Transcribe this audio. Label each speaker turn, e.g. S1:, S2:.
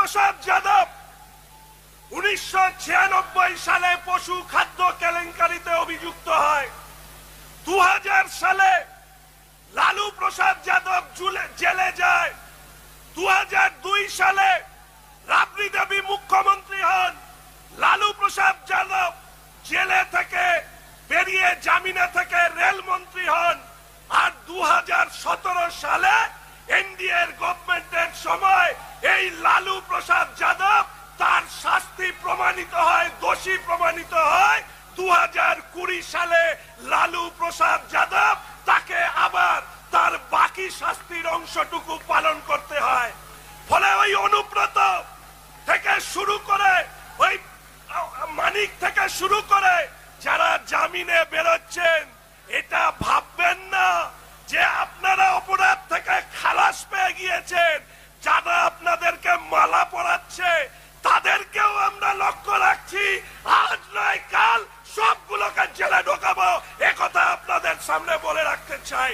S1: প্রসাদ যাদব 1996 সালে পশু খাদ্য কেলেঙ্কারিতে অভিযুক্ত হয়। 2000 সালে লালু প্রসাদ যাদব জেলে যায়। 2002 সালে রাবড়ি দেবী মুখ্যমন্ত্রী হন। লালু প্রসাদ যাদব জেলে থেকে বেরিয়ে জামিনে থেকে রেলমন্ত্রী হন। আর 2017 সালে এনডিএর গভর্নমেন্টের সময় এই লালু প্রসাদ যাদব তার শাস্তি প্রমাণিত হয়, দোষী প্রমাণিত হয়। 2020 সালে লালু প্রসাদ যাদব তাকে আবার তার বাকি শাস্তির অংশটুকু পালন করতে হয়। ফলে ওই অনুব্রত থেকে শুরু করে ওই মানিক থেকে শুরু করে যারা জামিনে বেরোচ্ছেন, এটা ভাববেন না যে আপনারা অপরাধ থেকে খালাস পেয়ে গিয়েছেন। যারা আপনাদেরকে মালা পরাচ্ছে তাদেরকেও আমরা লক্ষ্য রাখছি। আজ নয় কাল সবগুলোকে জেলে ঢোকাবো, একথা আপনাদের সামনে বলে রাখতে চাই।